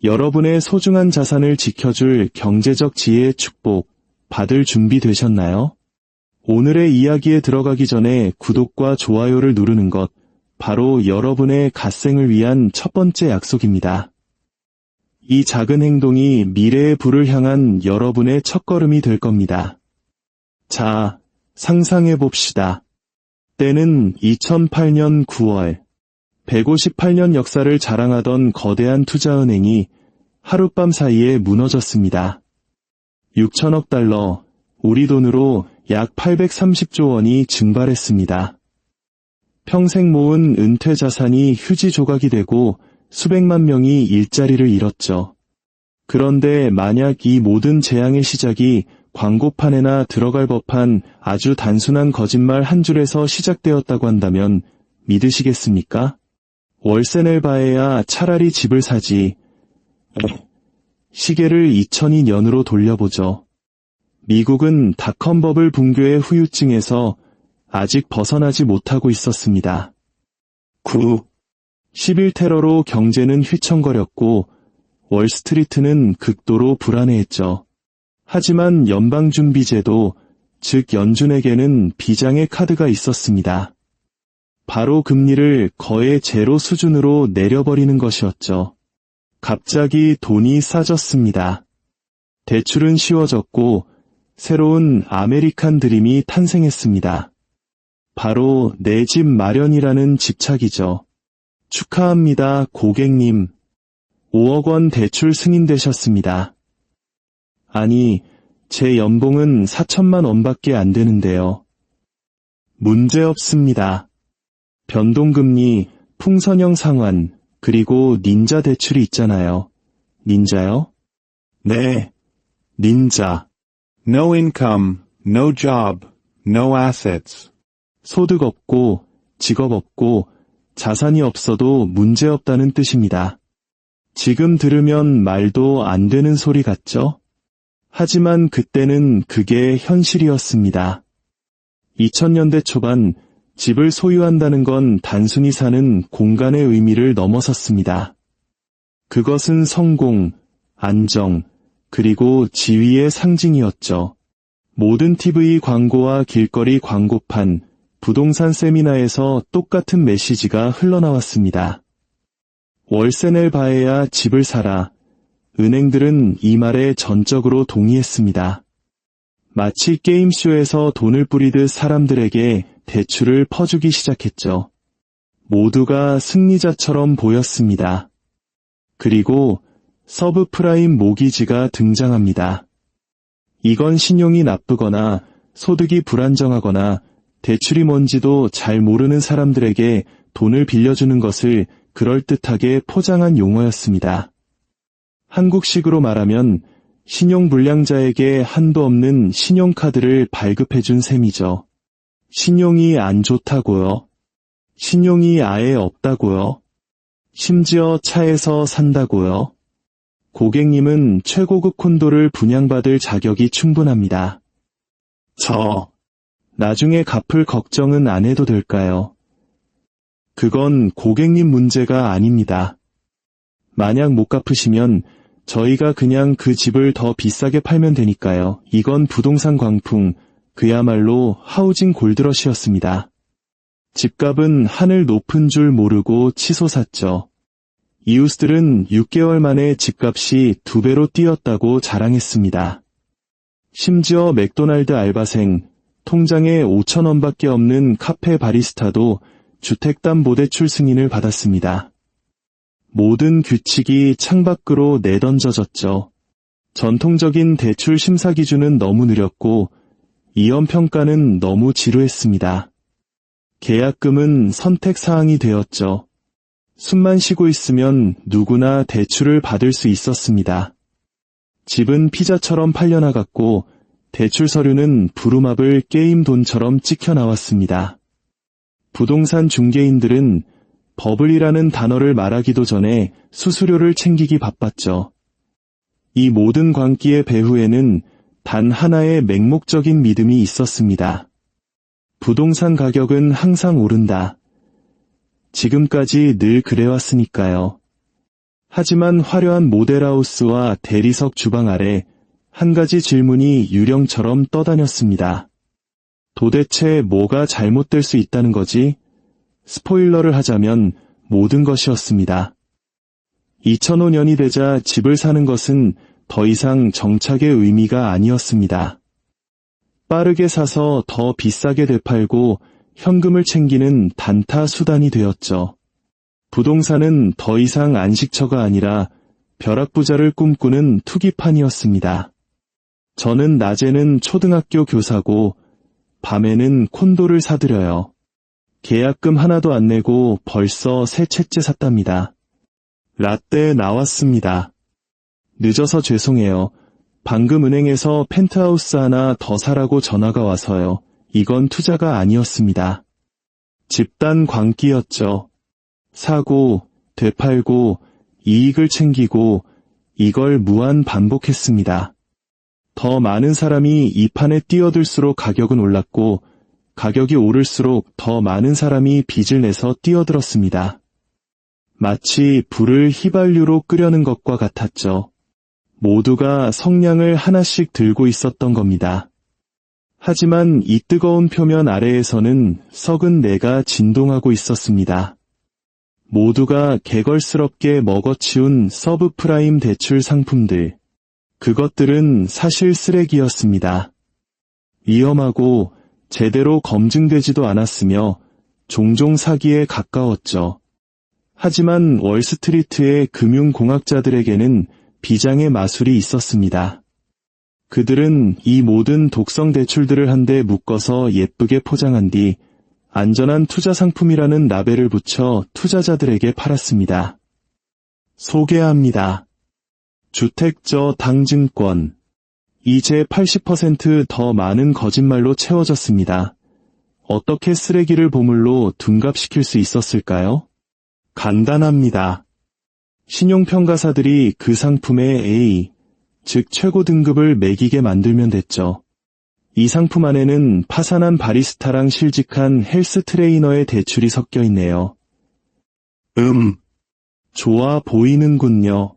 여러분의 소중한 자산을 지켜줄 경제적 지혜의 축복 받을 준비 되셨나요? 오늘의 이야기에 들어가기 전에 구독과 좋아요를 누르는 것, 바로 여러분의 갓생을 위한 첫 번째 약속입니다. 이 작은 행동이 미래의 부를 향한 여러분의 첫걸음이 될 겁니다. 자, 상상해 봅시다. 때는 2008년 9월. 158년 역사를 자랑하던 거대한 투자은행이 하룻밤 사이에 무너졌습니다. 6천억 달러, 우리 돈으로 약 830조 원이 증발했습니다. 평생 모은 은퇴 자산이 휴지 조각이 되고 수백만 명이 일자리를 잃었죠. 그런데 만약 이 모든 재앙의 시작이 광고판에나 들어갈 법한 아주 단순한 거짓말 한 줄에서 시작되었다고 한다면 믿으시겠습니까? 월세 낼 바에야 차라리 집을 사지. 시계를 2002년으로 돌려보죠. 미국은 닷컴 버블 붕괴의 후유증에서 아직 벗어나지 못하고 있었습니다. 11 테러로 경제는 휘청거렸고 월스트리트는 극도로 불안해했죠. 하지만 연방준비제도, 즉 연준에게는 비장의 카드가 있었습니다. 바로 금리를 거의 제로 수준으로 내려버리는 것이었죠. 갑자기 돈이 싸졌습니다. 대출은 쉬워졌고 새로운 아메리칸 드림이 탄생했습니다. 바로 내 집 마련이라는 집착이죠. 축하합니다, 고객님. 5억 원 대출 승인되셨습니다. 아니, 제 연봉은 4천만 원밖에 안 되는데요. 문제없습니다. 변동금리, 풍선형 상환, 그리고 닌자 대출이 있잖아요. 닌자요? 네, 닌자. No income, no job, no assets. 소득 없고, 직업 없고, 자산이 없어도 문제없다는 뜻입니다. 지금 들으면 말도 안 되는 소리 같죠? 하지만 그때는 그게 현실이었습니다. 2000년대 초반, 집을 소유한다는 건 단순히 사는 공간의 의미를 넘어섰습니다. 그것은 성공, 안정, 그리고 지위의 상징이었죠. 모든 TV 광고와 길거리 광고판, 부동산 세미나에서 똑같은 메시지가 흘러나왔습니다. 월세 낼 바에야 집을 사라. 은행들은 이 말에 전적으로 동의했습니다. 마치 게임쇼에서 돈을 뿌리듯 사람들에게 대출을 퍼주기 시작했죠. 모두가 승리자처럼 보였습니다. 그리고 서브프라임 모기지가 등장합니다. 이건 신용이 나쁘거나 소득이 불안정하거나 대출이 뭔지도 잘 모르는 사람들에게 돈을 빌려주는 것을 그럴듯하게 포장한 용어였습니다. 한국식으로 말하면 신용불량자에게 한도 없는 신용카드를 발급해준 셈이죠. 신용이 안 좋다고요? 신용이 아예 없다고요? 심지어 차에서 산다고요? 고객님은 최고급 콘도를 분양받을 자격이 충분합니다. 나중에 갚을 걱정은 안 해도 될까요? 그건 고객님 문제가 아닙니다. 만약 못 갚으시면 저희가 그냥 그 집을 더 비싸게 팔면 되니까요. 이건 부동산 광풍, 그야말로 하우징 골드러시였습니다. 집값은 하늘 높은 줄 모르고 치솟았죠. 이웃들은 6개월 만에 집값이 2배로 뛰었다고 자랑했습니다. 심지어 맥도날드 알바생, 통장에 5,000원밖에 없는 카페 바리스타도 주택담보대출 승인을 받았습니다. 모든 규칙이 창밖으로 내던져졌죠. 전통적인 대출 심사 기준은 너무 느렸고 이연평가는 너무 지루했습니다. 계약금은 선택사항이 되었죠. 숨만 쉬고 있으면 누구나 대출을 받을 수 있었습니다. 집은 피자처럼 팔려나갔고 대출 서류는 부루마블 게임 돈처럼 찍혀 나왔습니다. 부동산 중개인들은 버블이라는 단어를 말하기도 전에 수수료를 챙기기 바빴죠. 이 모든 광기의 배후에는 단 하나의 맹목적인 믿음이 있었습니다. 부동산 가격은 항상 오른다. 지금까지 늘 그래왔으니까요. 하지만 화려한 모델하우스와 대리석 주방 아래 한 가지 질문이 유령처럼 떠다녔습니다. 도대체 뭐가 잘못될 수 있다는 거지? 스포일러를 하자면 모든 것이었습니다. 2005년이 되자 집을 사는 것은 더 이상 정착의 의미가 아니었습니다. 빠르게 사서 더 비싸게 되팔고 현금을 챙기는 단타 수단이 되었죠. 부동산은 더 이상 안식처가 아니라 벼락부자를 꿈꾸는 투기판이었습니다. 저는 낮에는 초등학교 교사고 밤에는 콘도를 사들여요. 계약금 하나도 안 내고 벌써 새 채째 샀답니다. 라떼 나왔습니다. 늦어서 죄송해요. 방금 은행에서 펜트하우스 하나 더 사라고 전화가 와서요. 이건 투자가 아니었습니다. 집단 광기였죠. 사고, 되팔고, 이익을 챙기고 이걸 무한 반복했습니다. 더 많은 사람이 이 판에 뛰어들수록 가격은 올랐고 가격이 오를수록 더 많은 사람이 빚을 내서 뛰어들었습니다. 마치 불을 휘발유로 끄려는 것과 같았죠. 모두가 성냥을 하나씩 들고 있었던 겁니다. 하지만 이 뜨거운 표면 아래에서는 썩은 내가 진동하고 있었습니다. 모두가 개걸스럽게 먹어치운 서브프라임 대출 상품들. 그것들은 사실 쓰레기였습니다. 위험하고 제대로 검증되지도 않았으며 종종 사기에 가까웠죠. 하지만 월스트리트의 금융공학자들에게는 비장의 마술이 있었습니다. 그들은 이 모든 독성 대출들을 한데 묶어서 예쁘게 포장한 뒤 안전한 투자 상품이라는 라벨을 붙여 투자자들에게 팔았습니다. 소개합니다. 주택저 당증권. 이제 80% 더 많은 거짓말로 채워졌습니다. 어떻게 쓰레기를 보물로 둔갑시킬 수 있었을까요? 간단합니다. 신용평가사들이 그 상품에 A, 즉 최고 등급을 매기게 만들면 됐죠. 이 상품 안에는 파산한 바리스타랑 실직한 헬스 트레이너의 대출이 섞여 있네요. 좋아 보이는군요.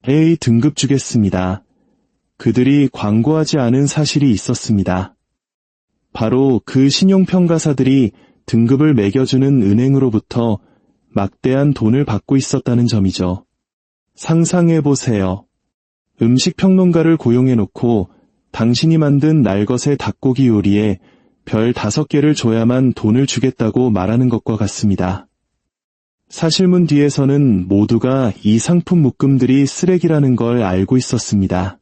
A 등급 주겠습니다. 그들이 광고하지 않은 사실이 있었습니다. 바로 그 신용평가사들이 등급을 매겨주는 은행으로부터 막대한 돈을 받고 있었다는 점이죠. 상상해보세요. 음식평론가를 고용해놓고 당신이 만든 날것의 닭고기 요리에 별 5개를 줘야만 돈을 주겠다고 말하는 것과 같습니다. 사실문 뒤에서는 모두가 이 상품 묶음들이 쓰레기라는 걸 알고 있었습니다.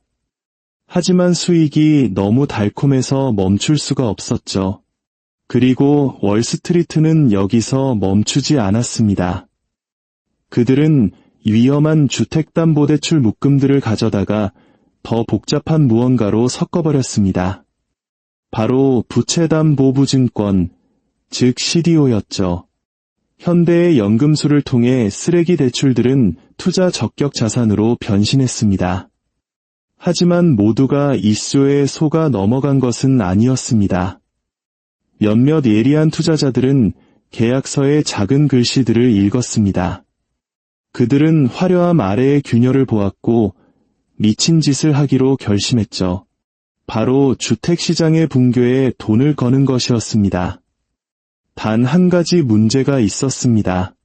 하지만 수익이 너무 달콤해서 멈출 수가 없었죠. 그리고 월스트리트는 여기서 멈추지 않았습니다. 그들은 위험한 주택담보대출 묶음들을 가져다가 더 복잡한 무언가로 섞어버렸습니다. 바로 부채담보부증권, 즉 CDO였죠. 현대의 연금술을 통해 쓰레기 대출들은 투자 적격 자산으로 변신했습니다. 하지만 모두가 이 쏘에 속아 넘어간 것은 아니었습니다. 몇몇 예리한 투자자들은 계약서의 작은 글씨들을 읽었습니다. 그들은 화려함 아래의 균열을 보았고 미친 짓을 하기로 결심했죠. 바로 주택시장의 붕괴에 돈을 거는 것이었습니다. 단 한 가지 문제가 있었습니다.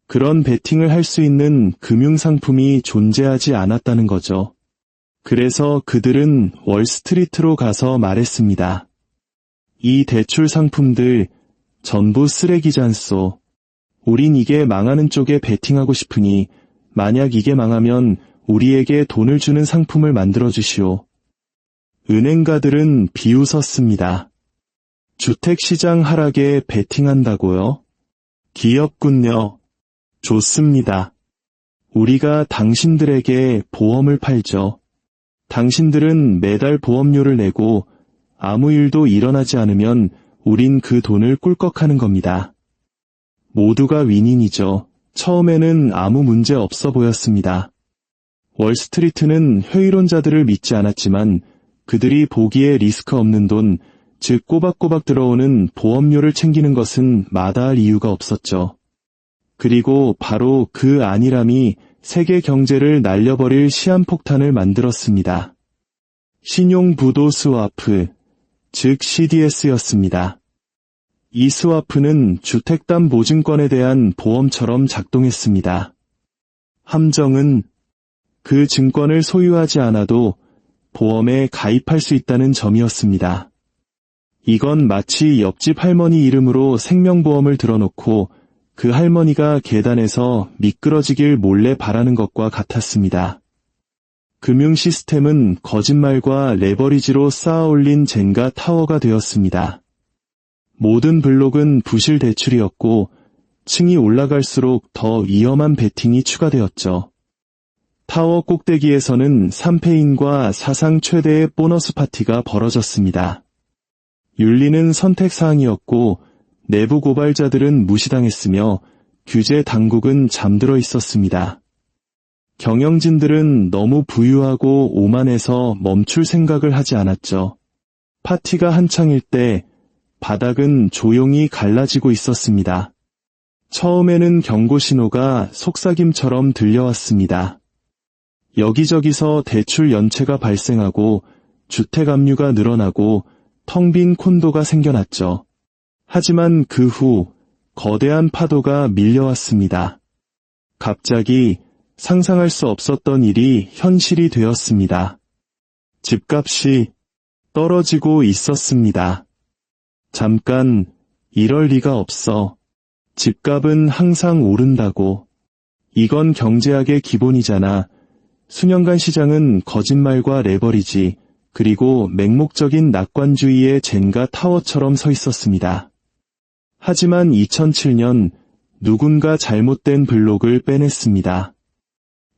그런 베팅을 할 수 있는 금융상품이 존재하지 않았다는 거죠. 그래서 그들은 월스트리트로 가서 말했습니다. 이 대출 상품들 전부 쓰레기잖소. 우린 이게 망하는 쪽에 베팅하고 싶으니 만약 이게 망하면 우리에게 돈을 주는 상품을 만들어주시오. 은행가들은 비웃었습니다. 주택시장 하락에 베팅한다고요? 귀엽군요. 좋습니다. 우리가 당신들에게 보험을 팔죠. 당신들은 매달 보험료를 내고 아무 일도 일어나지 않으면 우린 그 돈을 꿀꺽하는 겁니다. 모두가 윈윈이죠. 처음에는 아무 문제 없어 보였습니다. 월스트리트는 회의론자들을 믿지 않았지만 그들이 보기에 리스크 없는 돈, 즉 꼬박꼬박 들어오는 보험료를 챙기는 것은 마다할 이유가 없었죠. 그리고 바로 그 안일함이 세계 경제를 날려버릴 시한폭탄을 만들었습니다. 신용부도 스와프, 즉 CDS였습니다. 이 스와프는 주택담보증권에 대한 보험처럼 작동했습니다. 함정은 그 증권을 소유하지 않아도 보험에 가입할 수 있다는 점이었습니다. 이건 마치 옆집 할머니 이름으로 생명보험을 들어놓고 그 할머니가 계단에서 미끄러지길 몰래 바라는 것과 같았습니다. 금융 시스템은 거짓말과 레버리지로 쌓아올린 젠가 타워가 되었습니다. 모든 블록은 부실 대출이었고 층이 올라갈수록 더 위험한 베팅이 추가되었죠. 타워 꼭대기에서는 3패인과 사상 최대의 보너스 파티가 벌어졌습니다. 윤리는 선택사항이었고 내부 고발자들은 무시당했으며 규제 당국은 잠들어 있었습니다. 경영진들은 너무 부유하고 오만해서 멈출 생각을 하지 않았죠. 파티가 한창일 때 바닥은 조용히 갈라지고 있었습니다. 처음에는 경고 신호가 속삭임처럼 들려왔습니다. 여기저기서 대출 연체가 발생하고 주택 압류가 늘어나고 텅 빈 콘도가 생겨났죠. 하지만 그 후 거대한 파도가 밀려왔습니다. 갑자기 상상할 수 없었던 일이 현실이 되었습니다. 집값이 떨어지고 있었습니다. 잠깐, 이럴 리가 없어. 집값은 항상 오른다고. 이건 경제학의 기본이잖아. 수년간 시장은 거짓말과 레버리지, 그리고 맹목적인 낙관주의의 젠가 타워처럼 서 있었습니다. 하지만 2007년 누군가 잘못된 블록을 빼냈습니다.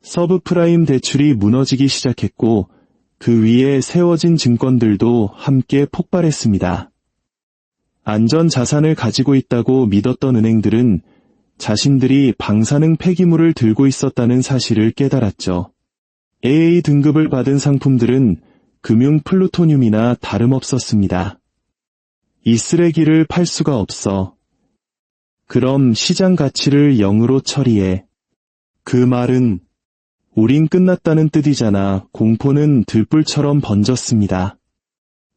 서브프라임 대출이 무너지기 시작했고 그 위에 세워진 증권들도 함께 폭발했습니다. 안전 자산을 가지고 있다고 믿었던 은행들은 자신들이 방사능 폐기물을 들고 있었다는 사실을 깨달았죠. AA 등급을 받은 상품들은 금융 플루토늄이나 다름없었습니다. 이 쓰레기를 팔 수가 없어. 그럼 시장 가치를 0으로 처리해. 그 말은 우린 끝났다는 뜻이잖아. 공포는 들불처럼 번졌습니다.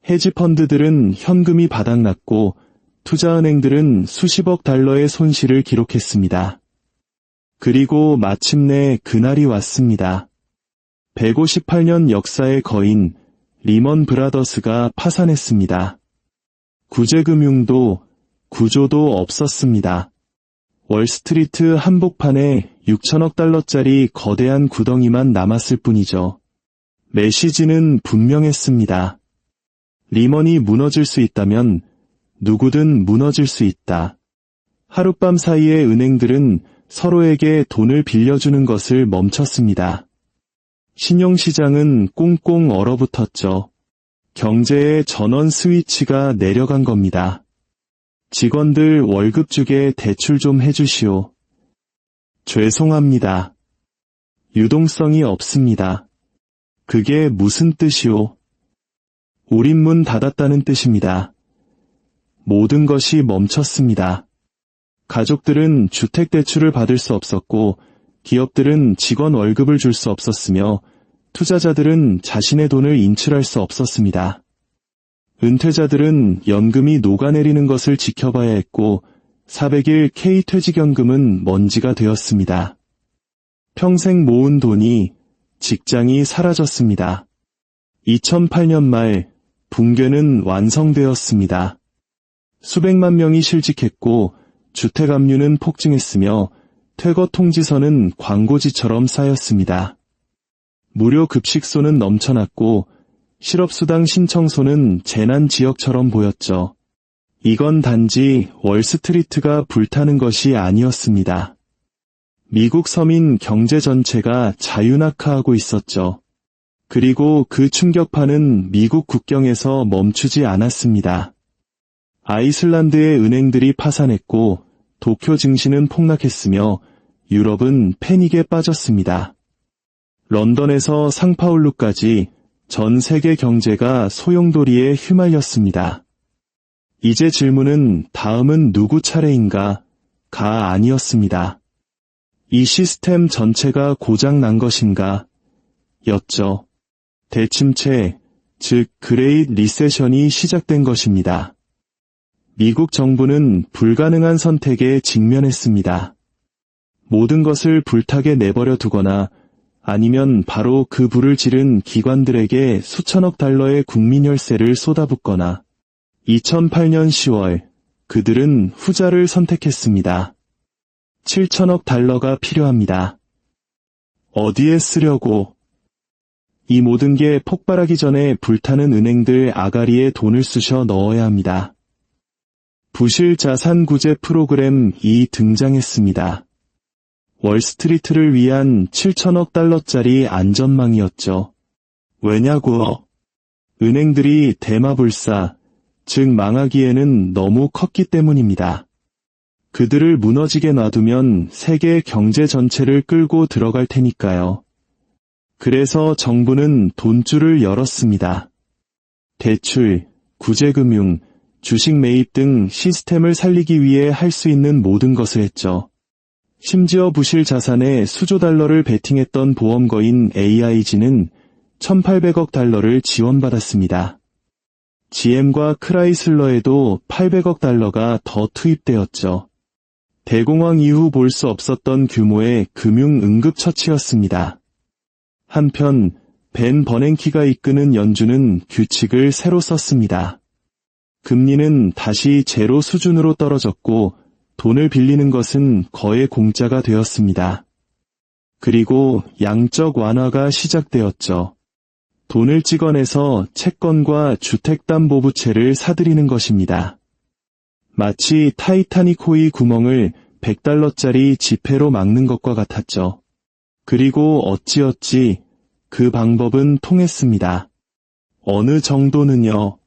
헤지펀드들은 현금이 바닥났고 투자은행들은 수십억 달러의 손실을 기록했습니다. 그리고 마침내 그날이 왔습니다. 158년 역사의 거인 리먼 브라더스가 파산했습니다. 구제금융도 구조도 없었습니다. 월스트리트 한복판에 6천억 달러짜리 거대한 구덩이만 남았을 뿐이죠. 메시지는 분명했습니다. 리먼이 무너질 수 있다면 누구든 무너질 수 있다. 하룻밤 사이에 은행들은 서로에게 돈을 빌려주는 것을 멈췄습니다. 신용시장은 꽁꽁 얼어붙었죠. 경제의 전원 스위치가 내려간 겁니다. 직원들 월급 주게 대출 좀 해주시오. 죄송합니다. 유동성이 없습니다. 그게 무슨 뜻이오? 우린 문 닫았다는 뜻입니다. 모든 것이 멈췄습니다. 가족들은 주택대출을 받을 수 없었고 기업들은 직원 월급을 줄 수 없었으며 투자자들은 자신의 돈을 인출할 수 없었습니다. 은퇴자들은 연금이 녹아내리는 것을 지켜봐야 했고 400일 K퇴직연금은 먼지가 되었습니다. 평생 모은 돈이, 직장이 사라졌습니다. 2008년 말 붕괴는 완성되었습니다. 수백만 명이 실직했고 주택 압류는 폭증했으며 퇴거 통지서는 광고지처럼 쌓였습니다. 무료 급식소는 넘쳐났고 실업수당 신청소는 재난 지역처럼 보였죠. 이건 단지 월스트리트가 불타는 것이 아니었습니다. 미국 서민 경제 전체가 자유낙하하고 있었죠. 그리고 그 충격파는 미국 국경에서 멈추지 않았습니다. 아이슬란드의 은행들이 파산했고 도쿄 증시는 폭락했으며 유럽은 패닉에 빠졌습니다. 런던에서 상파울루까지 전 세계 경제가 소용돌이에 휘말렸습니다. 이제 질문은 다음은 누구 차례인가? 가 아니었습니다. 이 시스템 전체가 고장 난 것인가? 였죠. 대침체, 즉 그레이트 리세션이 시작된 것입니다. 미국 정부는 불가능한 선택에 직면했습니다. 모든 것을 불타게 내버려 두거나 아니면 바로 그 불을 지른 기관들에게 수천억 달러의 국민 혈세를 쏟아붓거나 2008년 10월 그들은 후자를 선택했습니다. 7천억 달러가 필요합니다. 어디에 쓰려고? 이 모든 게 폭발하기 전에 불타는 은행들 아가리에 돈을 쑤셔 넣어야 합니다. 부실 자산 구제 프로그램이 등장했습니다. 월스트리트를 위한 7천억 달러짜리 안전망이었죠. 왜냐고? 은행들이 대마불사, 즉 망하기에는 너무 컸기 때문입니다. 그들을 무너지게 놔두면 세계 경제 전체를 끌고 들어갈 테니까요. 그래서 정부는 돈줄을 열었습니다. 대출, 구제금융, 주식 매입 등 시스템을 살리기 위해 할 수 있는 모든 것을 했죠. 심지어 부실 자산에 수조 달러를 베팅했던 보험거인 AIG는 1,800억 달러를 지원받았습니다. GM과 크라이슬러에도 800억 달러가 더 투입되었죠. 대공황 이후 볼 수 없었던 규모의 금융 응급처치였습니다. 한편 벤 버냉키가 이끄는 연준은 규칙을 새로 썼습니다. 금리는 다시 제로 수준으로 떨어졌고 돈을 빌리는 것은 거의 공짜가 되었습니다. 그리고 양적 완화가 시작되었죠. 돈을 찍어내서 채권과 주택담보부채를 사들이는 것입니다. 마치 타이타닉 호의 구멍을 100달러짜리 지폐로 막는 것과 같았죠. 그리고 어찌어찌 그 방법은 통했습니다. 어느 정도는요.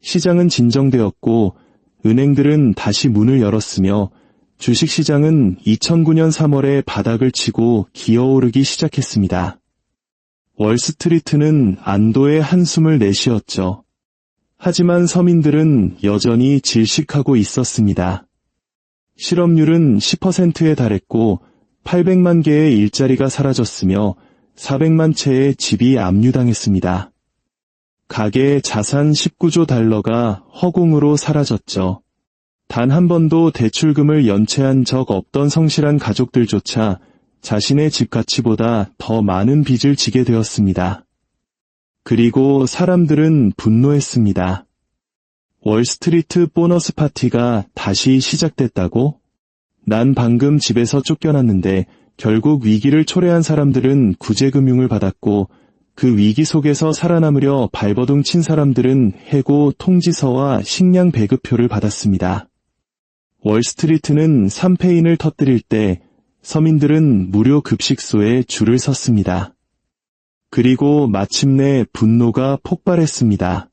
시장은 진정되었고 은행들은 다시 문을 열었으며 주식시장은 2009년 3월에 바닥을 치고 기어오르기 시작했습니다. 월스트리트는 안도의 한숨을 내쉬었죠. 하지만 서민들은 여전히 질식하고 있었습니다. 실업률은 10%에 달했고 800만 개의 일자리가 사라졌으며 400만 채의 집이 압류당했습니다. 가계의 자산 19조 달러가 허공으로 사라졌죠. 단 한 번도 대출금을 연체한 적 없던 성실한 가족들조차 자신의 집 가치보다 더 많은 빚을 지게 되었습니다. 그리고 사람들은 분노했습니다. 월스트리트 보너스 파티가 다시 시작됐다고? 난 방금 집에서 쫓겨났는데 결국 위기를 초래한 사람들은 구제금융을 받았고 그 위기 속에서 살아남으려 발버둥 친 사람들은 해고 통지서와 식량 배급표를 받았습니다. 월스트리트는 3패인을 터뜨릴 때 서민들은 무료 급식소에 줄을 섰습니다. 그리고 마침내 분노가 폭발했습니다.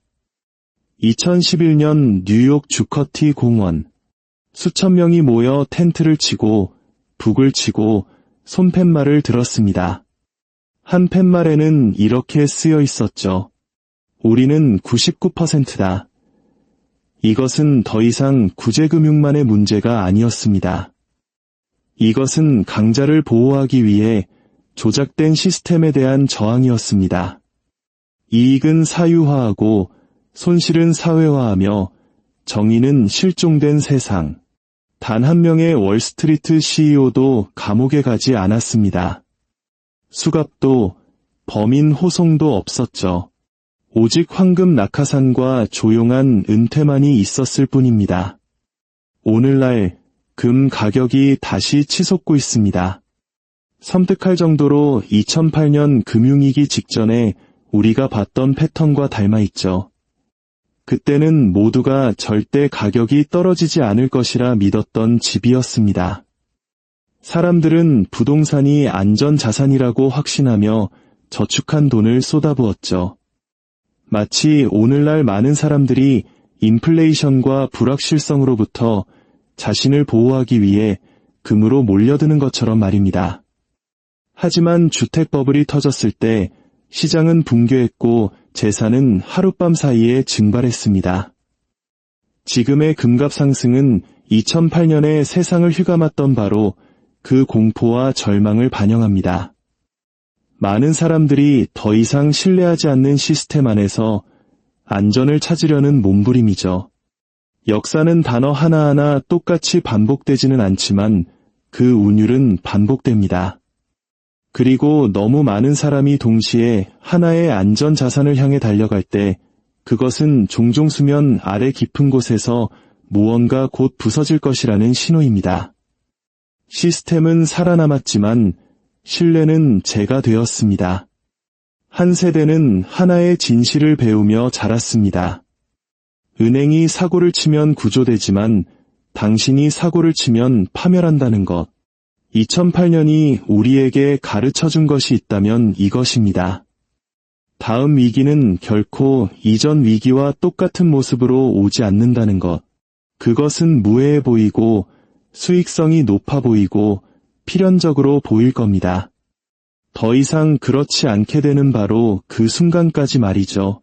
2011년 뉴욕 주커티 공원. 수천 명이 모여 텐트를 치고 북을 치고 손팻말을 들었습니다. 한 팻말에는 이렇게 쓰여 있었죠. 우리는 99%다. 이것은 더 이상 구제금융만의 문제가 아니었습니다. 이것은 강자를 보호하기 위해 조작된 시스템에 대한 저항이었습니다. 이익은 사유화하고 손실은 사회화하며 정의는 실종된 세상. 단 한 명의 월스트리트 CEO도 감옥에 가지 않았습니다. 수갑도 범인 호송도 없었죠. 오직 황금 낙하산과 조용한 은퇴만이 있었을 뿐입니다. 오늘날 금 가격이 다시 치솟고 있습니다. 섬뜩할 정도로 2008년 금융위기 직전에 우리가 봤던 패턴과 닮아있죠. 그때는 모두가 절대 가격이 떨어지지 않을 것이라 믿었던 집이었습니다. 사람들은 부동산이 안전자산이라고 확신하며 저축한 돈을 쏟아부었죠. 마치 오늘날 많은 사람들이 인플레이션과 불확실성으로부터 자신을 보호하기 위해 금으로 몰려드는 것처럼 말입니다. 하지만 주택 버블이 터졌을 때 시장은 붕괴했고 재산은 하룻밤 사이에 증발했습니다. 지금의 금값 상승은 2008년에 세상을 휘감았던 바로 그 공포와 절망을 반영합니다. 많은 사람들이 더 이상 신뢰하지 않는 시스템 안에서 안전을 찾으려는 몸부림이죠. 역사는 단어 하나하나 똑같이 반복되지는 않지만 그 운율은 반복됩니다. 그리고 너무 많은 사람이 동시에 하나의 안전 자산을 향해 달려갈 때 그것은 종종 수면 아래 깊은 곳에서 무언가 곧 부서질 것이라는 신호입니다. 시스템은 살아남았지만 신뢰는 재가 되었습니다. 한 세대는 하나의 진실을 배우며 자랐습니다. 은행이 사고를 치면 구조되지만 당신이 사고를 치면 파멸한다는 것. 2008년이 우리에게 가르쳐준 것이 있다면 이것입니다. 다음 위기는 결코 이전 위기와 똑같은 모습으로 오지 않는다는 것. 그것은 무해해 보이고 수익성이 높아 보이고 필연적으로 보일 겁니다. 더 이상 그렇지 않게 되는 바로 그 순간까지 말이죠.